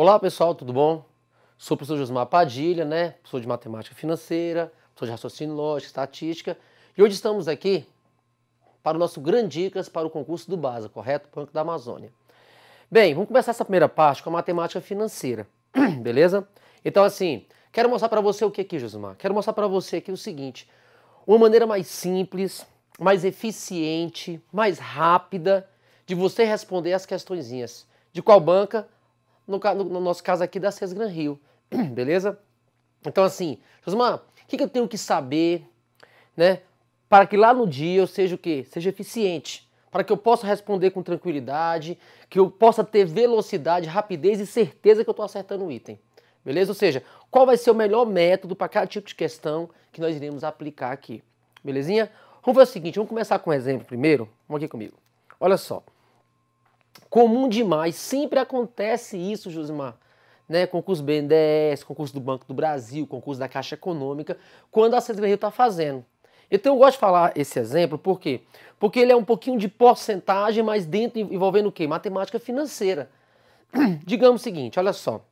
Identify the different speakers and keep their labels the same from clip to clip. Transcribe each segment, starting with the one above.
Speaker 1: Olá pessoal, tudo bom? Sou o professor Josmar Padilha, professor de matemática financeira, professor de raciocínio lógico, estatística, e hoje estamos aqui para o nosso Grande Dicas para o concurso do BASA, correto? Banco da Amazônia. Bem, vamos começar essa primeira parte com a matemática financeira, beleza? Então assim, quero mostrar para você o que aqui, Josmar? Quero mostrar para você aqui o seguinte, uma maneira mais simples, mais eficiente, mais rápida de você responder as questõezinhas. De qual banca? No nosso caso aqui da Sesgran Rio, beleza? Então assim, Josmar, o que eu tenho que saber, para que lá no dia eu seja o quê? Seja eficiente, para que eu possa responder com tranquilidade, que eu possa ter velocidade, rapidez e certeza que eu estou acertando o item, beleza? Ou seja, qual vai ser o melhor método para cada tipo de questão que nós iremos aplicar aqui, belezinha? Vamos fazer o seguinte, vamos começar com um exemplo primeiro, vamos aqui comigo. Olha só. Comum demais, sempre acontece isso, Josimar, concurso BNDES, concurso do Banco do Brasil, concurso da Caixa Econômica, quando a Sesgran Rio está fazendo. Então eu gosto de falar esse exemplo, por quê? Porque ele é um pouquinho de porcentagem, mas dentro envolvendo o quê? Matemática financeira. Digamos o seguinte, olha só,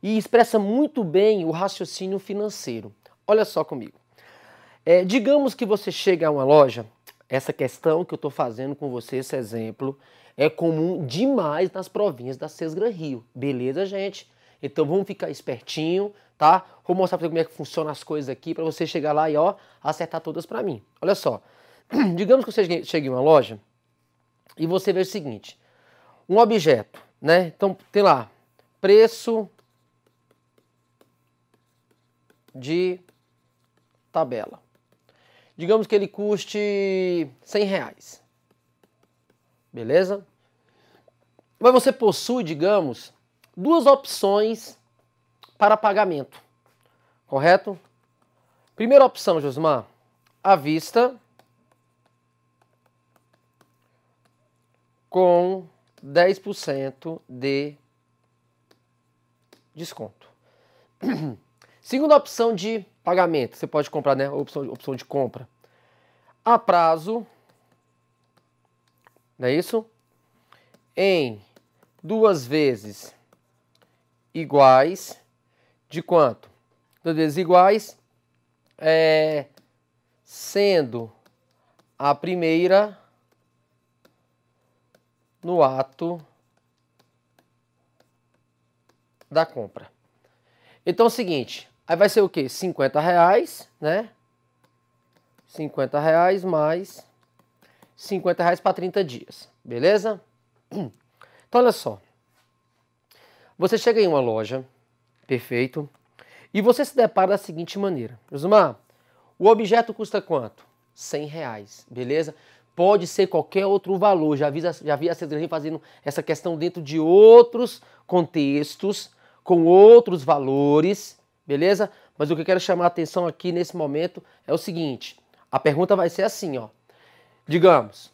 Speaker 1: e expressa muito bem o raciocínio financeiro. Olha só comigo. Digamos que você chega a uma loja, essa questão que eu estou fazendo com você, esse exemplo, é comum demais nas provinhas da Sesgran Rio. Beleza, gente? Então vamos ficar espertinho, tá? Vou mostrar pra você como é que funcionam as coisas aqui para você chegar lá e acertar todas para mim. Olha só. Digamos que você chegue em uma loja e você vê o seguinte, um objeto, Então tem lá, preço de tabela. Digamos que ele custe R$100. Beleza? Mas você possui, digamos, duas opções para pagamento, correto? Primeira opção, Josmar, à vista com 10% de desconto. Segunda opção de pagamento, você pode comprar, opção de compra a prazo, não é isso? Em 2 vezes iguais, de quanto? 2 vezes iguais, sendo a primeira no ato da compra. Então é o seguinte, aí vai ser o quê? R$50, R$50 mais R$50 para 30 dias, beleza? Então olha só, você chega em uma loja, perfeito, e você se depara da seguinte maneira, Josmar, o objeto custa quanto? R$100, beleza? Pode ser qualquer outro valor, já vi a Sesgran Rio fazendo essa questão dentro de outros contextos, com outros valores, beleza? Mas o que eu quero chamar a atenção aqui nesse momento é o seguinte, a pergunta vai ser assim, digamos,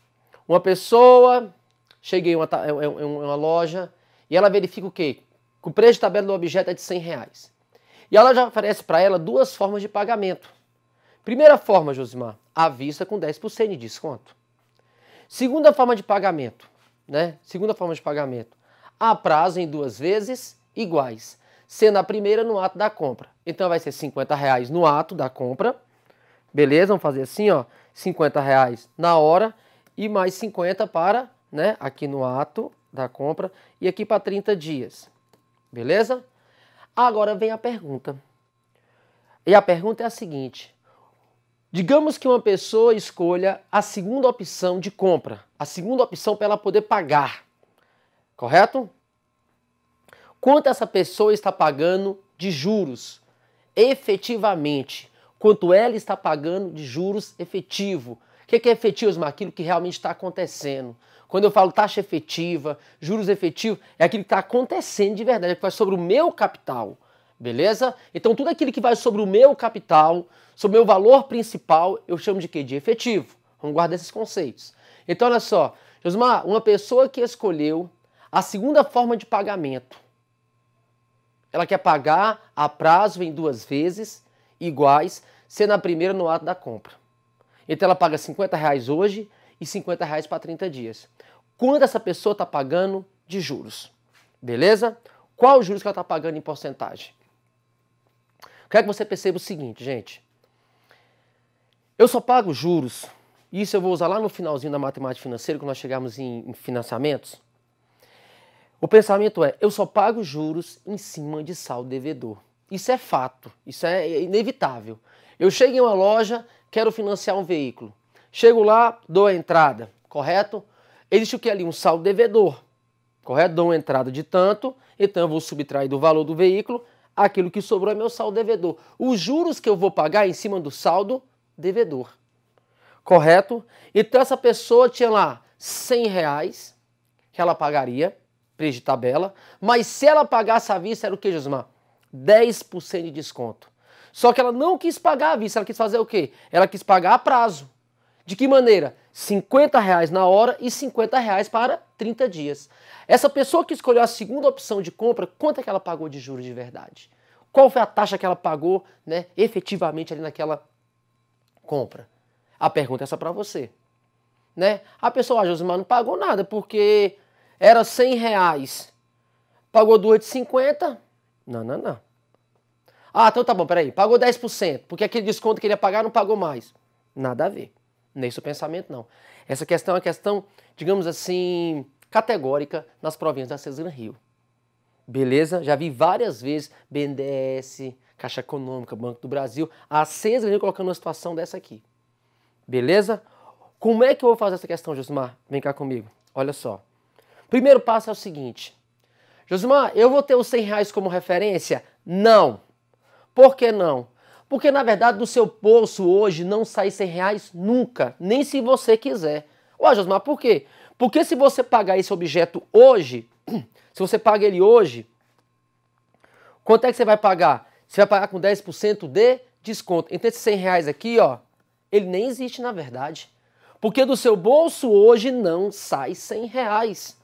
Speaker 1: uma pessoa chega em uma loja e ela verifica o quê? Que o preço de tabela do objeto é de R$100. E ela já oferece para ela duas formas de pagamento. Primeira forma, Josimar, à vista com 10% de desconto. Segunda forma de pagamento, Segunda forma de pagamento, a prazo em 2 vezes iguais, sendo a primeira no ato da compra. Então vai ser R$50 no ato da compra, beleza? Vamos fazer assim, R$50 na hora e mais 50 para, aqui no ato da compra e aqui para 30 dias, beleza? Agora vem a pergunta. E a pergunta é a seguinte, digamos que uma pessoa escolha a segunda opção de compra, a segunda opção para ela poder pagar, correto? Quanto essa pessoa está pagando de juros efetivamente? Quanto ela está pagando de juros efetivo? O que é efetivo, Osmar? Aquilo que realmente está acontecendo. Quando eu falo taxa efetiva, juros efetivos, é aquilo que está acontecendo de verdade, é que vai sobre o meu capital, beleza? Então tudo aquilo que vai sobre o meu capital, sobre o meu valor principal, eu chamo de quê? De efetivo. Vamos guardar esses conceitos. Então olha só, Josmar, uma pessoa que escolheu a segunda forma de pagamento, ela quer pagar a prazo em 2 vezes iguais, sendo a primeira no ato da compra. Então ela paga R$50 hoje e R$50 para 30 dias. Quanto essa pessoa está pagando de juros? Beleza? Qual os juros que ela está pagando em porcentagem? Quero que você perceba o seguinte, gente. Eu só pago juros, isso eu vou usar lá no finalzinho da matemática financeira, quando nós chegarmos em financiamentos. O pensamento é, eu só pago juros em cima de saldo devedor. Isso é fato, isso é inevitável. Eu chego em uma loja, quero financiar um veículo. Chego lá, dou a entrada, correto? Existe o que ali? Um saldo devedor, correto? Dou uma entrada de tanto, então eu vou subtrair do valor do veículo, aquilo que sobrou é meu saldo devedor. Os juros que eu vou pagar em cima do saldo devedor, correto? Então essa pessoa tinha lá R$100 que ela pagaria, preço de tabela, mas se ela pagasse à vista era o que, Josimar? 10% de desconto. Só que ela não quis pagar à vista, ela quis fazer o quê? Ela quis pagar a prazo. De que maneira? R$50 na hora e R$50 para 30 dias. Essa pessoa que escolheu a segunda opção de compra, quanto é que ela pagou de juros de verdade? Qual foi a taxa que ela pagou, né, efetivamente ali naquela compra? A pergunta é essa para você. Né? A pessoa, Josimar, não pagou nada porque era R$100. Pagou duas de 50? Não. Ah, então tá bom, peraí. Pagou 10%, porque aquele desconto que ele ia pagar não pagou mais. Nada a ver. Nesse pensamento, não. Essa questão é uma questão, digamos assim, categórica nas províncias da Cesar Rio. Beleza? Já vi várias vezes BNDES, Caixa Econômica, Banco do Brasil, a Cesar Rio colocando uma situação dessa aqui. Beleza? Como é que eu vou fazer essa questão, Josimar? Vem cá comigo. Olha só. Primeiro passo é o seguinte. Josimar, eu vou ter os R$100 como referência? Não. Por que não? Porque, na verdade, do seu bolso hoje não sai R$100 nunca, nem se você quiser. Ué, Josimar, por quê? Porque se você pagar esse objeto hoje, se você paga ele hoje, quanto é que você vai pagar? Você vai pagar com 10% de desconto. Então, esses R$100 aqui, ó, ele nem existe, na verdade. Porque do seu bolso hoje não sai R$100.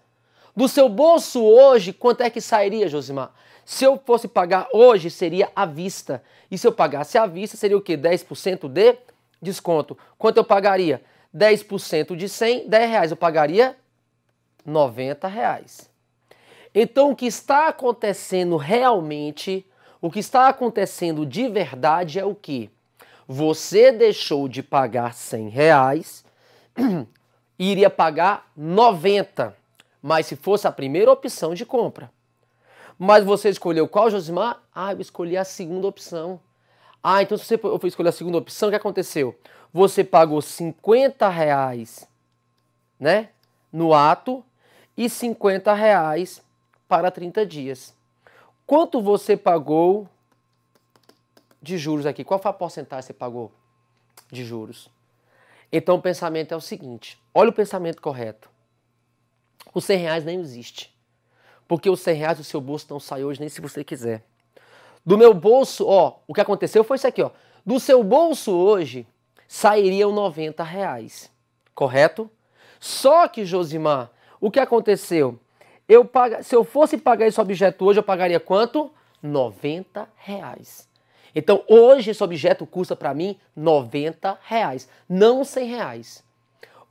Speaker 1: Do seu bolso hoje, quanto é que sairia, Josimar? Se eu fosse pagar hoje, seria à vista. E se eu pagasse à vista, seria o quê? 10% de desconto. Quanto eu pagaria? 10% de 100, R$10. Eu pagaria R$90. Então, o que está acontecendo realmente, o que está acontecendo de verdade é o quê? Você deixou de pagar R$100 e iria pagar 90, mas se fosse a primeira opção de compra. Mas você escolheu qual, Josimar? Ah, eu escolhi a segunda opção. Ah, então se você for escolher a segunda opção, o que aconteceu? Você pagou R$50, né, no ato e R$50 para 30 dias. Quanto você pagou de juros aqui? Qual foi a porcentagem que você pagou de juros? Então o pensamento é o seguinte, olha o pensamento correto. Os R$100 nem existe. Porque os R$100 do seu bolso não sai hoje nem se você quiser. Do meu bolso, ó, o que aconteceu foi isso aqui, ó. Do seu bolso hoje sairiam R$90, correto? Só que, Josimar, o que aconteceu? Se eu fosse pagar esse objeto hoje, eu pagaria quanto? R$90. Então, hoje esse objeto custa para mim R$90, não R$100.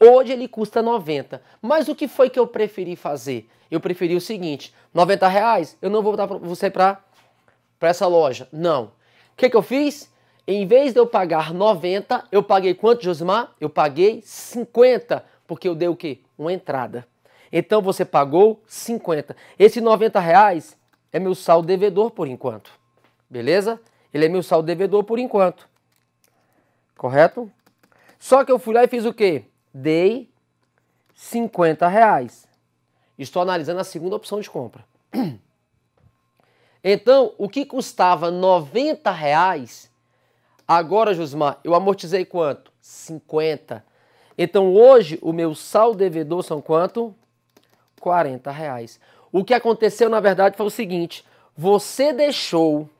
Speaker 1: Hoje ele custa 90. Mas o que foi que eu preferi fazer? Eu preferi o seguinte, R$90, eu não vou dar para você para essa loja. Não. O que eu fiz? Em vez de eu pagar 90, eu paguei quanto, Josimar? Eu paguei 50, porque eu dei o quê? Uma entrada. Então você pagou 50. Esse R$90 é meu saldo devedor por enquanto. Beleza? Ele é meu saldo devedor por enquanto. Correto? Só que eu fui lá e fiz o quê? Dei R$50. Estou analisando a segunda opção de compra. Então, o que custava R$90, agora, Josimar, eu amortizei quanto? 50. Então, hoje, o meu saldo devedor são quanto? R$40. O que aconteceu, na verdade, foi o seguinte. Você deixou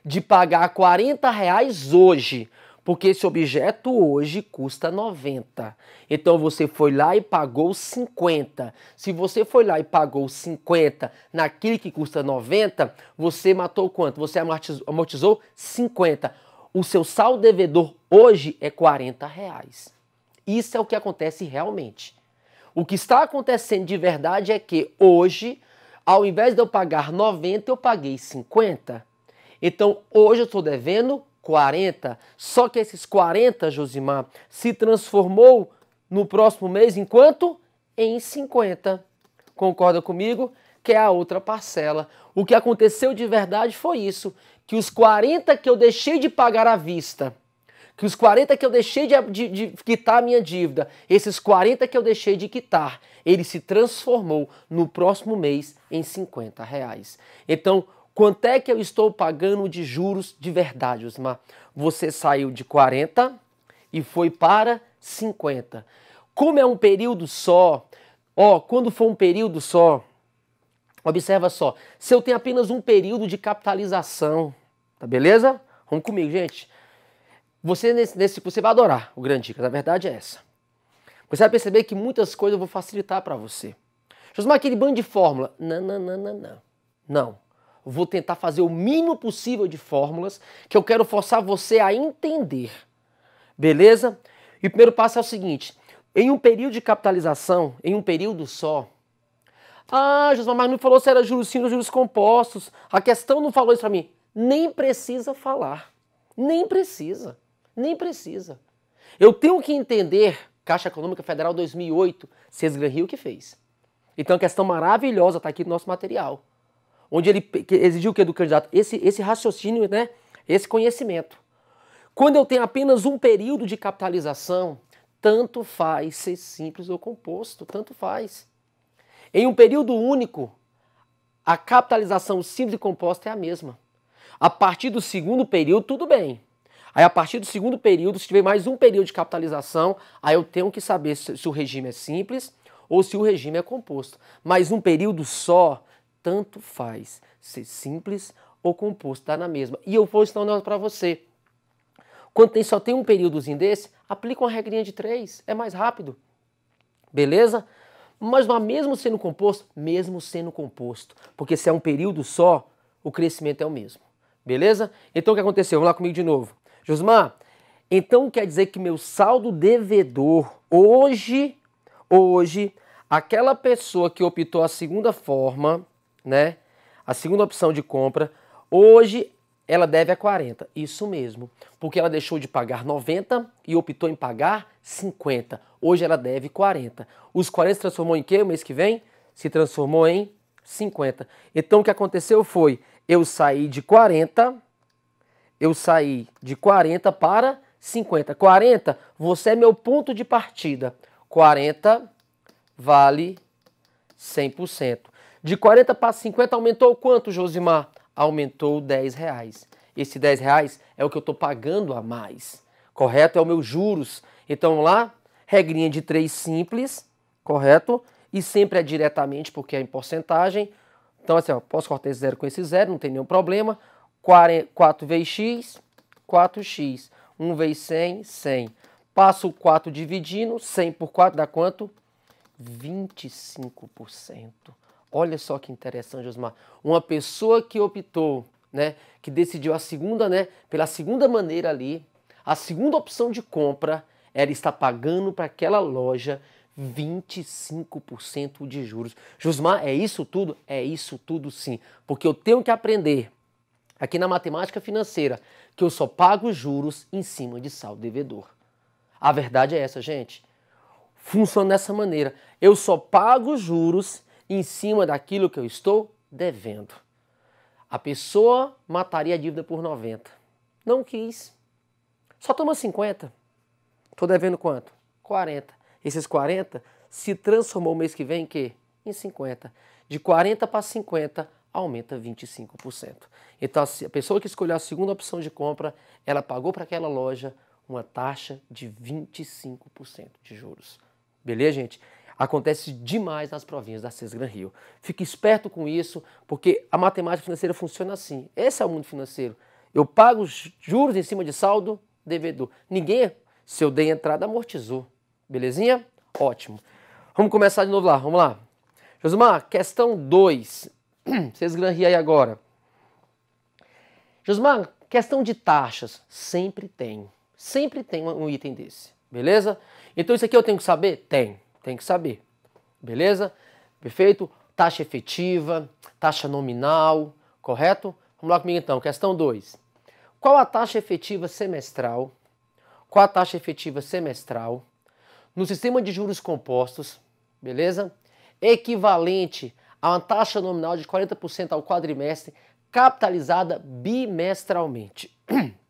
Speaker 1: de pagar R$40 hoje, porque esse objeto hoje custa 90. Então você foi lá e pagou 50. Se você foi lá e pagou 50 naquele que custa 90, você matou quanto? Você amortizou 50. O seu saldo devedor hoje é R$40. Isso é o que acontece realmente. O que está acontecendo de verdade é que hoje Ao invés de eu pagar 90, eu paguei 50. Então, hoje eu estou devendo 40. Só que esses 40, Josimar, se transformou no próximo mês em quanto? Em 50. Concorda comigo? Que é a outra parcela. O que aconteceu de verdade foi isso, que os 40 que eu deixei de pagar à vista, que os 40 que eu deixei de quitar a minha dívida, esses 40 que eu deixei de quitar, ele se transformou no próximo mês em 50 reais. Então, quanto é que eu estou pagando de juros de verdade, Osmar? Você saiu de 40 e foi para 50. Como é um período só, quando for um período só, observa só, se eu tenho apenas um período de capitalização, tá beleza? Vamos comigo, gente. Você você vai adorar o Grande Dicas, a verdade é essa. Você vai perceber que muitas coisas eu vou facilitar para você. Josmar, aquele bando de fórmula. Não. Eu vou tentar fazer o mínimo possível de fórmulas que eu quero forçar você a entender. Beleza? E o primeiro passo é o seguinte. Em um período de capitalização, em um período só... Josmar, mas não falou se era juros simples ou juros compostos. A questão não falou isso para mim. Nem precisa falar. Nem precisa. Eu tenho que entender, Caixa Econômica Federal 2008, Cesgran Rio que fez. Então, a questão maravilhosa está aqui no nosso material. Onde ele exigiu o que do candidato? Esse raciocínio, né? Esse conhecimento. Quando eu tenho apenas um período de capitalização, tanto faz ser simples ou composto, tanto faz. Em um período único, a capitalização simples e composta é a mesma. A partir do segundo período, tudo bem. Aí, a partir do segundo período, se tiver mais um período de capitalização, aí eu tenho que saber se o regime é simples ou se o regime é composto. Mas um período só, tanto faz ser simples ou composto, tá na mesma. E eu vou ensinar um negócio para você. Quando só tem um períodozinho desse, aplica uma regrinha de 3, é mais rápido. Beleza? Mas mesmo sendo composto, porque se é um período só, o crescimento é o mesmo. Beleza? Então o que aconteceu? Vamos lá comigo de novo. Josmar, então quer dizer que meu saldo devedor hoje, aquela pessoa que optou a segunda forma, né? A segunda opção de compra, hoje ela deve a 40. Isso mesmo, porque ela deixou de pagar 90 e optou em pagar 50. Hoje ela deve 40. Os 40 se transformou em quê o mês que vem? Se transformou em 50. Então o que aconteceu foi, eu saí de 40 para 50. 40, você é meu ponto de partida. 40 vale 100%. De 40 para 50 aumentou quanto, Josimar? Aumentou 10 reais. Esse 10 reais é o que eu estou pagando a mais. Correto? É o meu juros. Então vamos lá? Regrinha de 3 simples, correto? E sempre é diretamente porque é em porcentagem. Então assim, posso cortar esse zero com esse zero, não tem nenhum problema. 4 vezes x, 4x. 1 vezes 100, 100. Passo o 4 dividindo, 100 por 4 dá quanto? 25%. Olha só que interessante, Josmar. Uma pessoa que optou, né, que decidiu a segunda, né, pela segunda maneira ali, a segunda opção de compra, ela está pagando para aquela loja 25% de juros. Josmar, é isso tudo? É isso tudo sim. Porque eu tenho que aprender aqui na matemática financeira que eu só pago juros em cima de saldo devedor. A verdade é essa, gente. Funciona dessa maneira. Eu só pago juros em cima daquilo que eu estou devendo. A pessoa mataria a dívida por 90. Não quis. Só toma 50. Estou devendo quanto? 40. Esses 40 se transformou o mês que vem em quê? Em 50. De 40 para 50 aumenta 25%. Então a pessoa que escolheu a segunda opção de compra, ela pagou para aquela loja uma taxa de 25% de juros. Beleza, gente? Acontece demais nas provinhas da Cesgran Rio. Fique esperto com isso, porque a matemática financeira funciona assim. Esse é o mundo financeiro. Eu pago juros em cima de saldo devedor. Ninguém, se eu dei entrada, amortizou. Belezinha? Ótimo. Vamos começar de novo lá. Vamos lá. Josmar, questão 2. Cesgran Rio aí agora. Josmar, questão de taxas. Sempre tem. Sempre tem um item desse. Beleza? Então isso aqui eu tenho que saber? Tem que saber. Beleza? Perfeito? taxa efetiva, taxa nominal, correto? Vamos lá comigo então, questão 2. Qual a taxa efetiva semestral? Qual a taxa efetiva semestral no sistema de juros compostos, beleza? Equivalente a uma taxa nominal de 40% ao quadrimestre, capitalizada bimestralmente.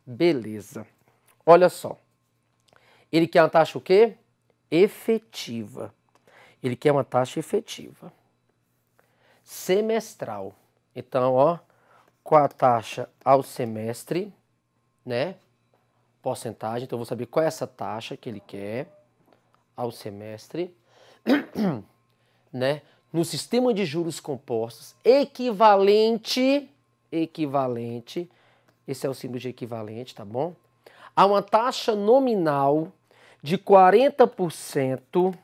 Speaker 1: Beleza. Olha só. Ele quer uma taxa o quê? Efetiva. Ele quer uma taxa efetiva. Semestral. Então, ó, qual a taxa ao semestre, né? Porcentagem. Então, eu vou saber qual é essa taxa que ele quer ao semestre, né? No sistema de juros compostos, equivalente, esse é o símbolo de equivalente, tá bom? A uma taxa nominal de 40%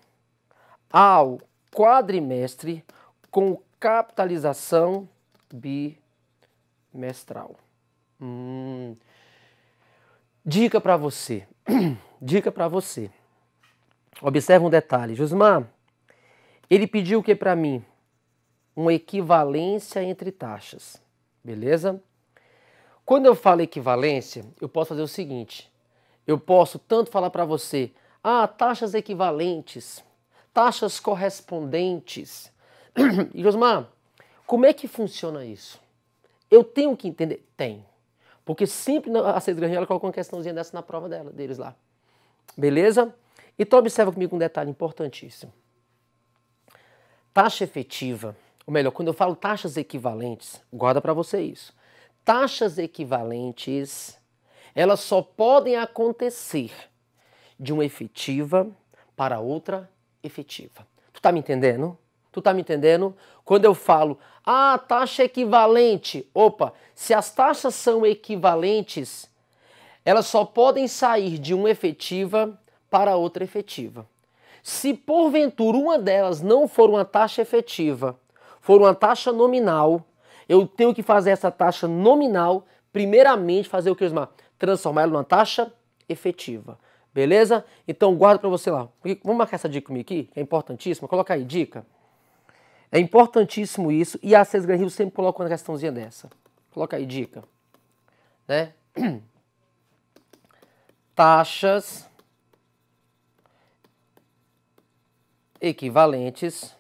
Speaker 1: ao quadrimestre com capitalização bimestral. Dica para você. Dica para você. Observa um detalhe. Josmar, ele pediu o que para mim? Uma equivalência entre taxas. Beleza? Quando eu falo equivalência, eu posso fazer o seguinte. Eu posso tanto falar para você, taxas equivalentes, taxas correspondentes. E Josmar, como é que funciona isso? Eu tenho que entender? Tem. Porque sempre a César Grangeiro coloca uma questãozinha dessa na prova deles lá. Beleza? Então observa comigo um detalhe importantíssimo. Taxa efetiva, ou melhor, quando eu falo taxas equivalentes, guarda para você isso. Taxas equivalentes, elas só podem acontecer de uma efetiva para outra efetiva. Tu tá me entendendo? Tu tá me entendendo? Quando eu falo, taxa equivalente, se as taxas são equivalentes, elas só podem sair de uma efetiva para outra efetiva. Se porventura uma delas não for uma taxa efetiva, for uma taxa nominal, eu tenho que fazer essa taxa nominal, primeiramente fazer o que, Osmar? Transformar ela numa taxa efetiva. Beleza? Então guarda para você lá. Vamos marcar essa dica comigo aqui, que é importantíssima. Coloca aí, dica. É importantíssimo isso, e a César Rio sempre coloca uma questãozinha dessa. Coloca aí, dica. Né? Taxas equivalentes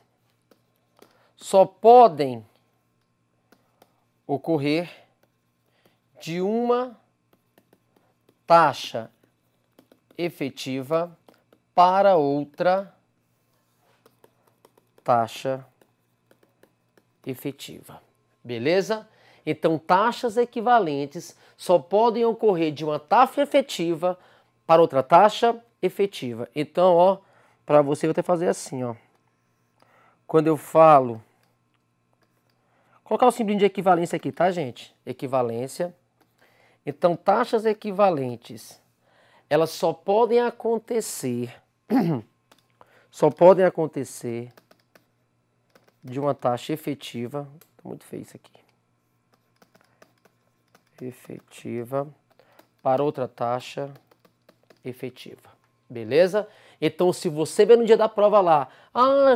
Speaker 1: só podem ocorrer de uma taxa efetiva para outra taxa efetiva. Beleza? Então, taxas equivalentes só podem ocorrer de uma taxa efetiva para outra taxa efetiva. Então, ó, para você eu vou ter que fazer assim, ó. Quando eu falo, colocar o símbolo de equivalência aqui, tá, gente? Equivalência. Então, taxas equivalentes, elas só podem acontecer de uma taxa efetiva. Tá muito feio isso aqui. Efetiva para outra taxa efetiva. Beleza? Então, se você ver no dia da prova lá,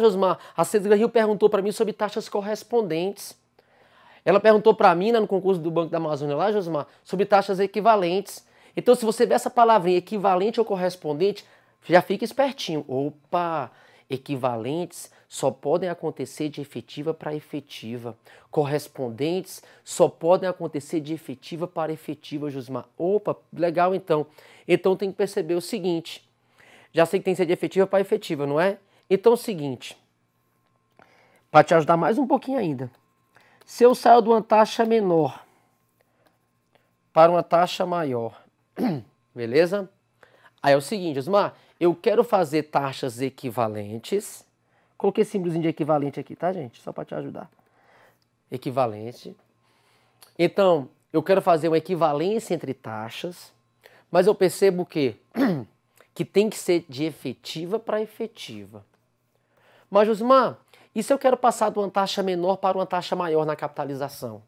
Speaker 1: Josmar, a César Rio perguntou para mim sobre taxas correspondentes. Ela perguntou para mim, no concurso do Banco da Amazônia lá, Josmar, sobre taxas equivalentes. Então, se você ver essa palavrinha equivalente ou correspondente, já fica espertinho. Equivalentes só podem acontecer de efetiva para efetiva. Correspondentes só podem acontecer de efetiva para efetiva, Josmar. Legal então. Então tem que perceber o seguinte. Já sei que tem que ser de efetiva para efetiva, não é? Então é o seguinte. Para te ajudar mais um pouquinho ainda. Se eu saio de uma taxa menor para uma taxa maior, beleza? Aí é o seguinte, Osmar, eu quero fazer taxas equivalentes. Coloquei símbolozinho de equivalente aqui, tá, gente? Só para te ajudar. Equivalente. Então, eu quero fazer uma equivalência entre taxas, mas eu percebo que tem que ser de efetiva para efetiva. Mas, Osmar, e se eu quero passar de uma taxa menor para uma taxa maior na capitalização?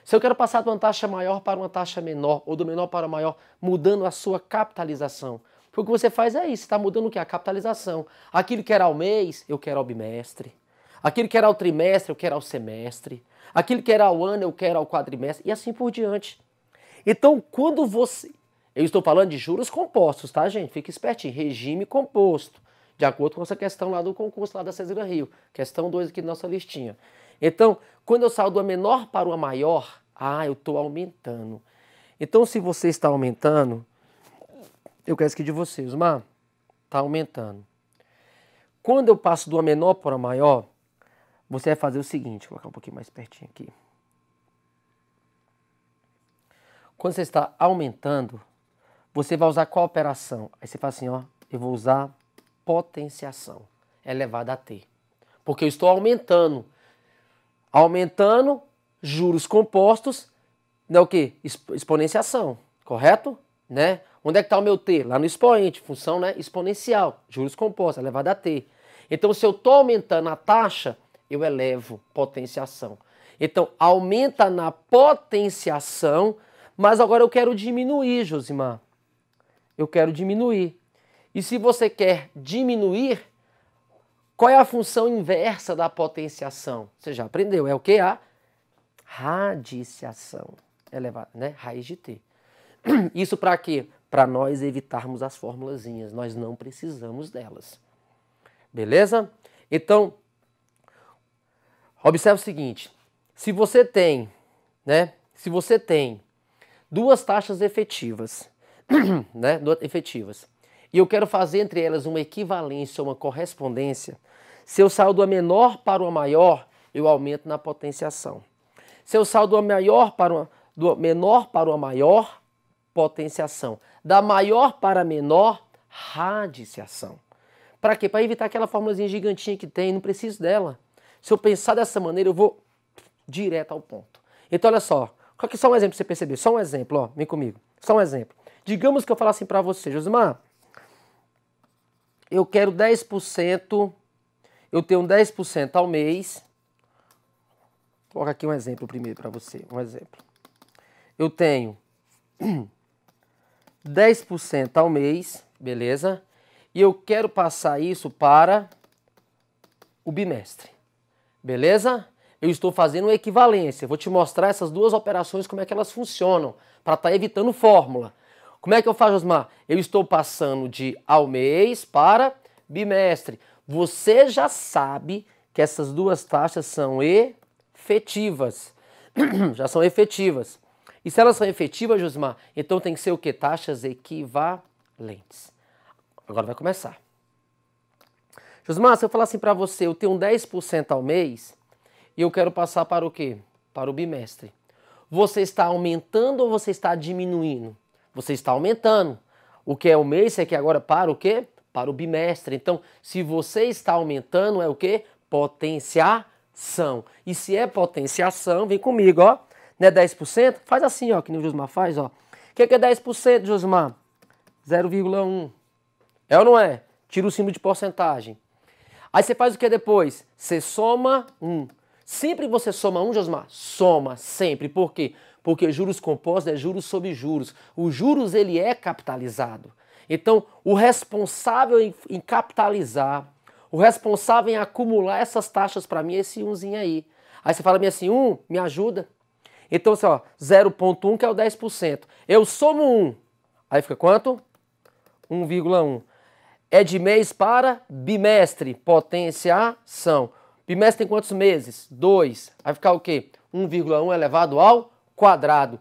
Speaker 1: Se eu quero passar de uma taxa maior para uma taxa menor, ou do menor para o maior, mudando a sua capitalização. Porque o que você faz é isso, está mudando o que? A capitalização. Aquilo que era ao mês, eu quero ao bimestre. Aquilo que era ao trimestre, eu quero ao semestre. Aquilo que era ao ano, eu quero ao quadrimestre. E assim por diante. Então, quando você... Eu estou falando de juros compostos, tá, gente? Fique espertinho. Regime composto. De acordo com essa questão lá do concurso lá da César Rio. Questão 2 aqui da nossa listinha. Então, quando eu saio do menor para o maior, eu estou aumentando. Então, se você está aumentando, eu quero que de vocês, Osmar, está aumentando. Quando eu passo do menor para o maior, você vai fazer o seguinte, vou colocar um pouquinho mais pertinho aqui. Quando você está aumentando, você vai usar qual operação? Aí você fala assim, ó, eu vou usar potenciação elevada a t. Porque eu estou aumentando. Aumentando, juros compostos, é o quê? Exponenciação, correto? Né? Onde é que está o meu t? Lá no expoente, função, né, exponencial, juros compostos, elevado a t. Então, se eu estou aumentando a taxa, eu elevo potenciação. Então, aumenta na potenciação, mas agora eu quero diminuir, Josimar. Eu quero diminuir. E se você quer diminuir, qual é a função inversa da potenciação? Você já aprendeu, é o que? A radiciação elevada, né? Raiz de t. Isso para quê? Para nós evitarmos as formulazinhas, nós não precisamos delas. Beleza? Então, observe o seguinte, se você tem, né? Se você tem duas taxas efetivas, né? Efetivas, e eu quero fazer entre elas uma equivalência, uma correspondência, se eu saio do menor para o maior, eu aumento na potenciação. Se eu saio do menor para o maior, potenciação. Da maior para menor, radiciação. Para quê? Para evitar aquela formulazinha gigantinha que tem, não preciso dela. Se eu pensar dessa maneira, eu vou direto ao ponto. Então, olha só, qual que é só um exemplo para você perceber? Só um exemplo, ó, vem comigo. Só um exemplo. Digamos que eu falar assim para você, Josimar, eu quero 10%, eu tenho 10% ao mês. Vou colocar aqui um exemplo primeiro para você, um exemplo. Eu tenho 10% ao mês, beleza? E eu quero passar isso para o bimestre, beleza? Eu estou fazendo uma equivalência. Vou te mostrar essas duas operações, como é que elas funcionam, para estar evitando fórmula. Como é que eu faço, Osmar? Eu estou passando de ao mês para bimestre. Você já sabe que essas duas taxas são efetivas. Já são efetivas. E se elas são efetivas, Josimar, então tem que ser o quê? Taxas equivalentes. Agora vai começar. Josimar, se eu falar assim para você, eu tenho 10% ao mês e eu quero passar para o quê? Para o bimestre. Você está aumentando ou você está diminuindo? Você está aumentando. O que é o mês é que agora para o quê? Para o bimestre. Então, se você está aumentando, é o quê? Potenciação. E se é potenciação, vem comigo, ó. Não é 10%? Faz assim, ó, que nem o Josimar faz, ó. O que é 10%, Josimar? 0,1. É ou não é? Tira o símbolo de porcentagem. Aí você faz o que depois? Você soma 1. Sempre você soma 1, Josimar? Soma, sempre. Por quê? Porque juros compostos é juros sobre juros. O juros, ele é capitalizado. Então, o responsável em capitalizar, o responsável em acumular essas taxas para mim é esse 1zinho aí. Aí você fala assim, 1, me ajuda. Então, assim, ó, 0,1 que é o 10%. Eu somo 1. Aí fica quanto? 1,1. É de mês para bimestre. Potenciação. Bimestre tem quantos meses? 2. Vai ficar o quê? 1,1 elevado ao quadrado.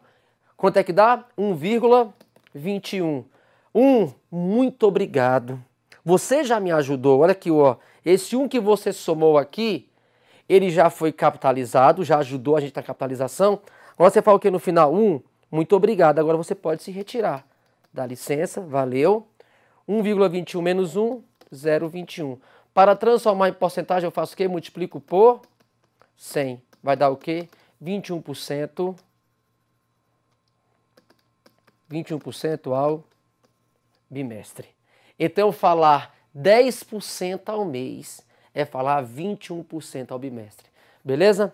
Speaker 1: Quanto é que dá? 1,21. Muito obrigado. Você já me ajudou. Olha aqui, ó. Esse 1 que você somou aqui, ele já foi capitalizado, já ajudou a gente na capitalização. Agora você fala o que no final? 1, muito obrigado. Agora você pode se retirar. Dá licença, valeu. 1,21 menos 1, 0,21. Para transformar em porcentagem, eu faço o quê? Multiplico por 100. Vai dar o quê? 21%. 21% ao bimestre. Então, falar 10% ao mês é falar 21% ao bimestre. Beleza?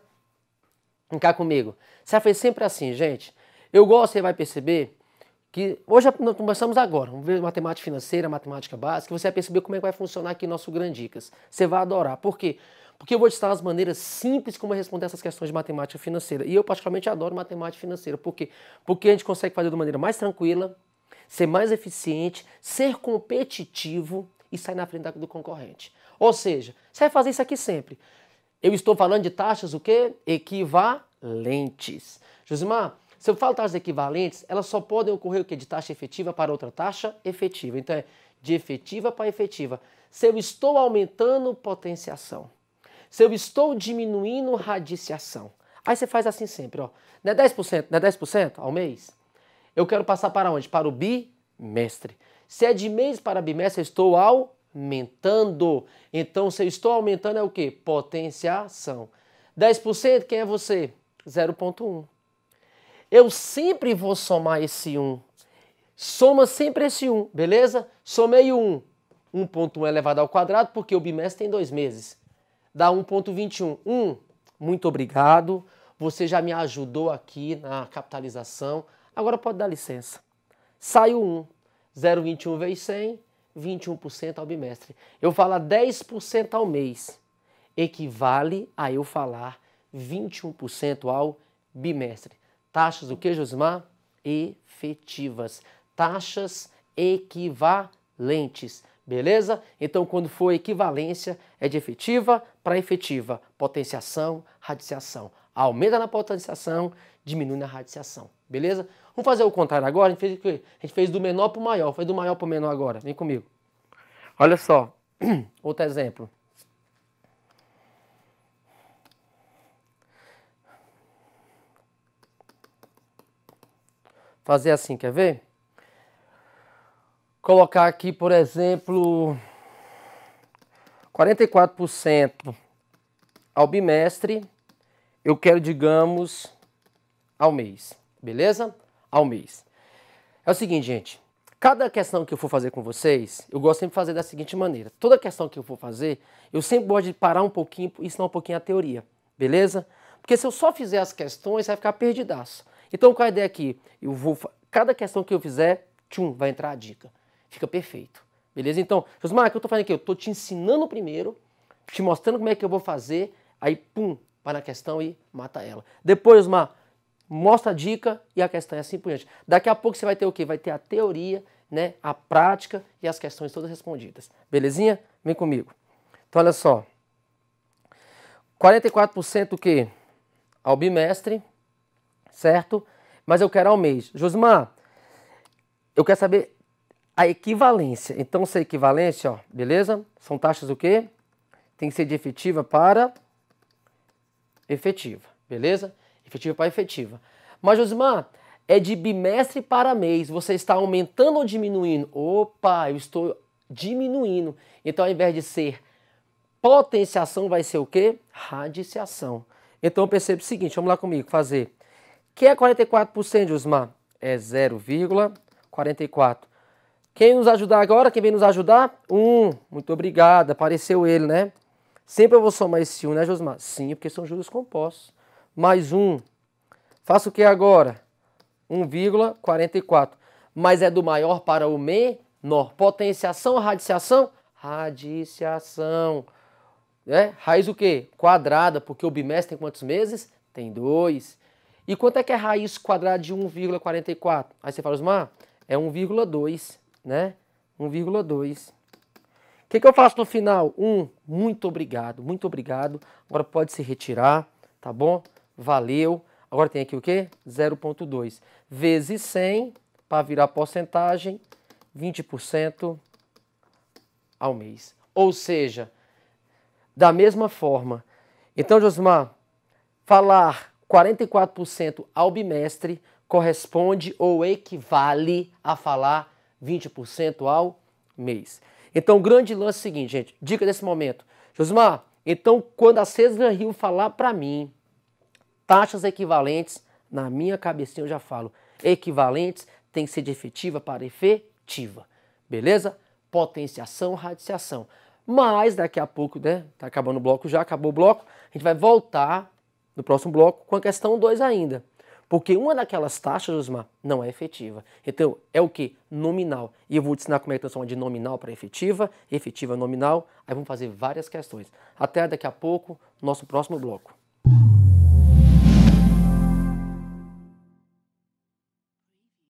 Speaker 1: Vem cá comigo. Você fez sempre assim, gente. Eu gosto, você vai perceber, que hoje nós começamos agora. Vamos ver matemática financeira, matemática básica. Você vai perceber como é que vai funcionar aqui nosso Grandicas. Você vai adorar. Por quê? Porque eu vou te ensinar as maneiras simples como responder essas questões de matemática financeira. E eu particularmente adoro matemática financeira. Por quê? Porque a gente consegue fazer de uma maneira mais tranquila, ser mais eficiente, ser competitivo e sair na frente do concorrente. Ou seja, você vai fazer isso aqui sempre. Eu estou falando de taxas o quê? Equivalentes. Josimar, se eu falo taxas equivalentes, elas só podem ocorrer o quê? De taxa efetiva para outra taxa efetiva. Então é de efetiva para efetiva. Se eu estou aumentando potenciação, se eu estou diminuindo radiciação. Aí você faz assim sempre, ó. Não é 10%, não é 10% ao mês? Eu quero passar para onde? Para o bimestre. Se é de mês para bimestre, eu estou aumentando. Então, se eu estou aumentando é o quê? Potenciação. 10%, quem é você? 0,1. Eu sempre vou somar esse 1. Soma sempre esse 1, beleza? Somei o 1. 1,1 elevado ao quadrado, porque o bimestre tem 2 meses. Dá 1,21. Muito obrigado. Você já me ajudou aqui na capitalização. Agora pode dar licença. Saiu 1. 0,21 vezes 100, 21% ao bimestre. Eu falar 10% ao mês equivale a eu falar 21% ao bimestre. Taxas o que, Josimar? Efetivas. Taxas equivalentes. Beleza? Então, quando for equivalência, é de efetiva para efetiva. Potenciação, radiciação. Aumenta na potenciação, diminui na radiciação. Beleza? Vamos fazer o contrário agora? A gente fez do menor para o maior. Faz do maior para o menor agora. Vem comigo. Olha só. Outro exemplo. Fazer assim, quer ver? Colocar aqui, por exemplo, 44% ao bimestre, eu quero, digamos, ao mês, beleza? Ao mês. É o seguinte, gente, cada questão que eu for fazer com vocês, eu gosto sempre de fazer da seguinte maneira. Toda questão que eu for fazer, eu sempre gosto de parar um pouquinho e ensinar um pouquinho a teoria, beleza? Porque se eu só fizer as questões, vai ficar perdidaço. Então, qual a ideia aqui? Cada questão que eu fizer, vai entrar a dica. Fica perfeito, beleza? Então, Josimar, o que eu tô fazendo aqui? Eu tô te ensinando primeiro, te mostrando como é que eu vou fazer, aí, pum, vai na questão e mata ela. Depois, Josimar, mostra a dica e a questão é assim por diante. Daqui a pouco você vai ter o quê? Vai ter a teoria, né, a prática e as questões todas respondidas. Belezinha? Vem comigo. Então, olha só. 44% o quê? Ao bimestre, certo? Mas eu quero ao mês. Josimar, eu quero saber a equivalência. Então, se a equivalência, ó, beleza? São taxas o quê? Tem que ser de efetiva para efetiva, beleza? Efetiva para efetiva. Mas, Josimar, é de bimestre para mês. Você está aumentando ou diminuindo? Opa, eu estou diminuindo. Então, ao invés de ser potenciação, vai ser o quê? Radiciação. Então, eu percebo o seguinte, vamos lá comigo, fazer. Que é 44%, Josimar? É 0,44. Quem nos ajudar agora? Quem vem nos ajudar? 1. Muito obrigado. Apareceu ele, né? Sempre eu vou somar esse 1, né, Josimar? Sim, porque são juros compostos. Mais 1. Faço o que agora? 1,44. Mas é do maior para o menor. Potenciação ou radiciação? Radiciação. Raiz o quê? Quadrada, porque o bimestre tem quantos meses? Tem 2. E quanto é que é raiz quadrada de 1,44? Aí você fala, Josimar, é 1,2. Né? 1,2. O que eu faço no final? 1. Muito obrigado, muito obrigado. Agora pode se retirar, tá bom? Valeu. Agora tem aqui o quê? 0,2. Vezes 100, para virar porcentagem, 20% ao mês. Ou seja, da mesma forma. Então, Josimar, falar 44% ao bimestre corresponde ou equivale a falar 20% ao mês. Então, o grande lance é o seguinte, gente. Dica desse momento. Josimar, então, quando a Cesar Rio falar para mim taxas equivalentes, na minha cabecinha eu já falo. Equivalentes tem que ser de efetiva para efetiva. Beleza? Potenciação, radiciação. Mas, daqui a pouco, né? Tá acabando o bloco já, acabou o bloco. A gente vai voltar no próximo bloco com a questão 2 ainda. Porque uma daquelas taxas, Osmar, não é efetiva. Então, é o que? Nominal. E eu vou te ensinar como é que transforma de nominal para efetiva, efetiva nominal. Aí vamos fazer várias questões. Até daqui a pouco, nosso próximo bloco.